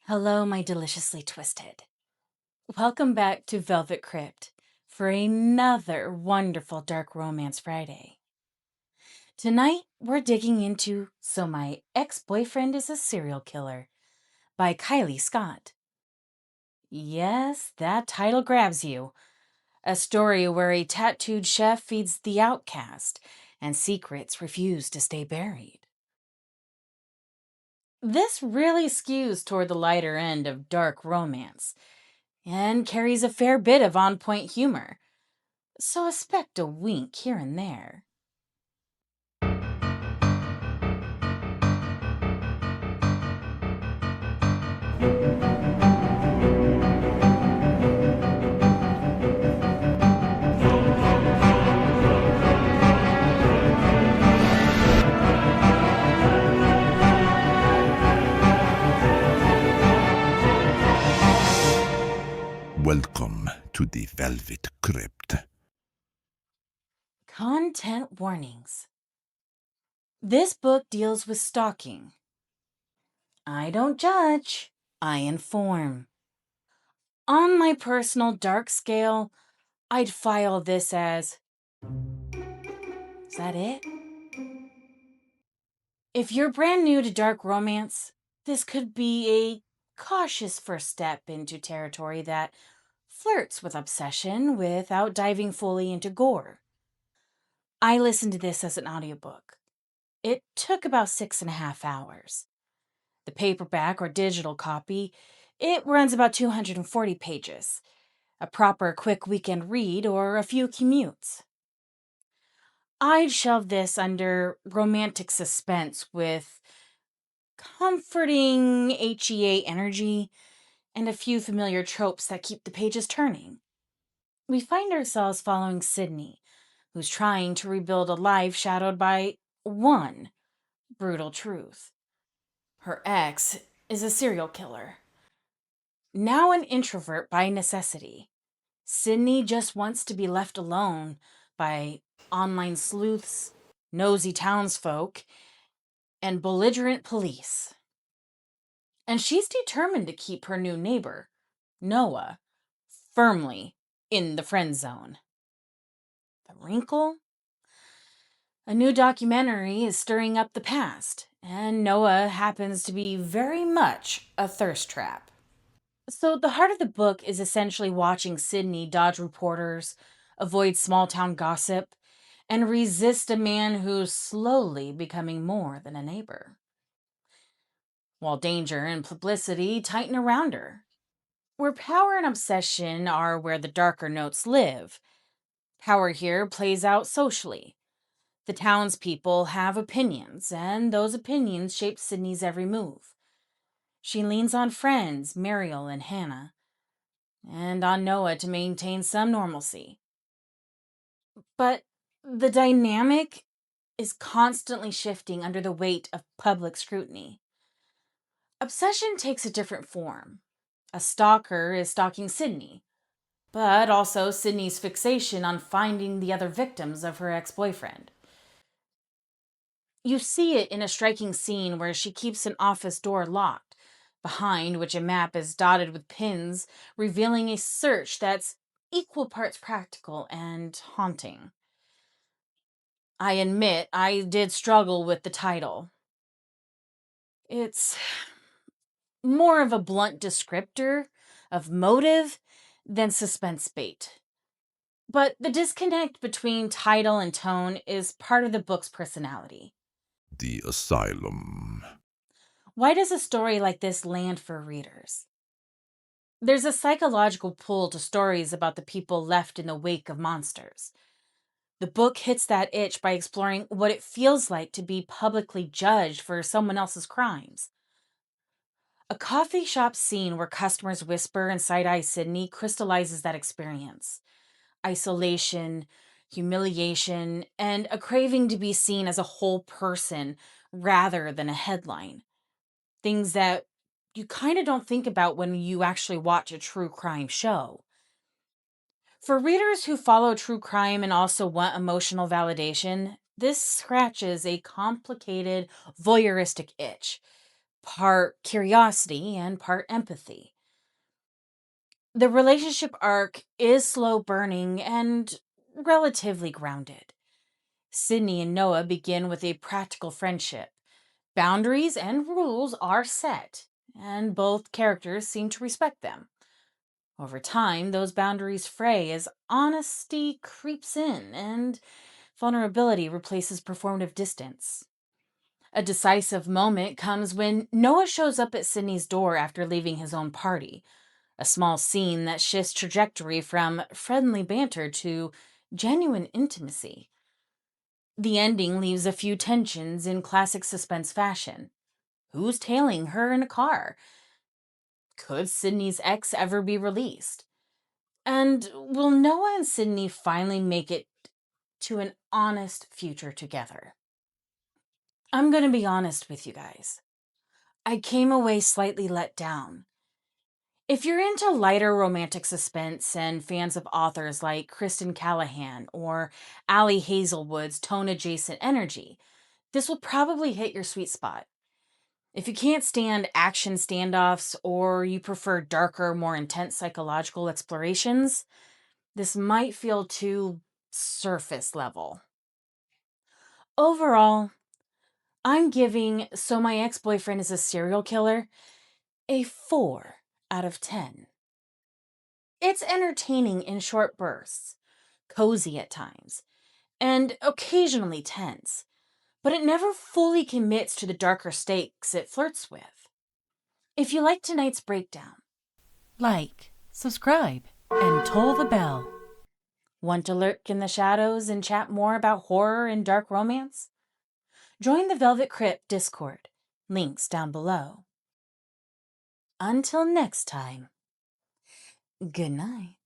Hello, my deliciously twisted. Welcome back to Velvet Crypt for another wonderful Dark Romance Friday. Tonight, we're digging into So My Ex-Boyfriend is a Serial Killer by Kylie Scott. Yes, that title grabs you. A story where a tattooed chef feeds the outcast and secrets refuse to stay buried. This really skews toward the lighter end of dark romance and carries a fair bit of on point humor, so expect a wink here and there. Welcome to the Velvet Crypt. Content warnings. This book deals with stalking. I don't judge, I inform. On my personal dark scale, I'd file this as. Is that it? If you're brand new to dark romance, this could be a cautious first step into territory that flirts with obsession without diving fully into gore. I listened to this as an audiobook. It took about 6.5 hours. The paperback or digital copy, it runs about 240 pages. A proper quick weekend read or a few commutes. I'd shelve this under romantic suspense with comforting HEA energy and a few familiar tropes that keep the pages turning. We find ourselves following Sydney, who's trying to rebuild a life shadowed by one brutal truth. Her ex is a serial killer. Now an introvert by necessity, Sydney just wants to be left alone by online sleuths, nosy townsfolk, and belligerent police. And she's determined to keep her new neighbor, Noah, firmly in the friend zone. The wrinkle? A new documentary is stirring up the past, and Noah happens to be very much a thirst trap. So, the heart of the book is essentially watching Sydney dodge reporters, avoid small town gossip, and resist a man who's slowly becoming more than a neighbor. While danger and publicity tighten around her. Where power and obsession are where the darker notes live, power here plays out socially. The townspeople have opinions, and those opinions shape Sydney's every move. She leans on friends, Mariel and Hannah, and on Noah to maintain some normalcy. But the dynamic is constantly shifting under the weight of public scrutiny. Obsession takes a different form. A stalker is stalking Sydney, but also Sydney's fixation on finding the other victims of her ex-boyfriend. You see it in a striking scene where she keeps an office door locked, behind which a map is dotted with pins, revealing a search that's equal parts practical and haunting. I admit I did struggle with the title. It's more of a blunt descriptor of motive than suspense bait. But the disconnect between title and tone is part of the book's personality. The Asylum. Why does a story like this land for readers? There's a psychological pull to stories about the people left in the wake of monsters. The book hits that itch by exploring what it feels like to be publicly judged for someone else's crimes. A coffee shop scene where customers whisper and side-eye Sydney crystallizes that experience. Isolation, humiliation, and a craving to be seen as a whole person rather than a headline. Things that you kind of don't think about when you actually watch a true crime show. For readers who follow true crime and also want emotional validation, this scratches a complicated, voyeuristic itch. part curiosity and part empathy. The relationship arc is slow burning and relatively grounded. Sydney and Noah begin with a practical friendship. Boundaries and rules are set, and both characters seem to respect them. Over time, those boundaries fray as honesty creeps in and vulnerability replaces performative distance. A decisive moment comes when Noah shows up at Sydney's door after leaving his own party, a small scene that shifts trajectory from friendly banter to genuine intimacy. The ending leaves a few tensions in classic suspense fashion. Who's tailing her in a car? Could Sydney's ex ever be released? And will Noah and Sydney finally make it to an honest future together? I'm going to be honest with you guys. I came away slightly let down. If you're into lighter romantic suspense and fans of authors like Kristen Callahan or Ali Hazelwood's tone adjacent energy, this will probably hit your sweet spot. If you can't stand action standoffs or you prefer darker, more intense psychological explorations, this might feel too surface level. Overall, I'm giving So My Ex Boyfriend is a Serial Killer a 4 out of 10. It's entertaining in short bursts, cozy at times, and occasionally tense, but it never fully commits to the darker stakes it flirts with. If you like tonight's breakdown, like, subscribe, and toll the bell. Want to lurk in the shadows and chat more about horror and dark romance? Join the Velvet Crypt Discord. Links down below. Until next time, good night.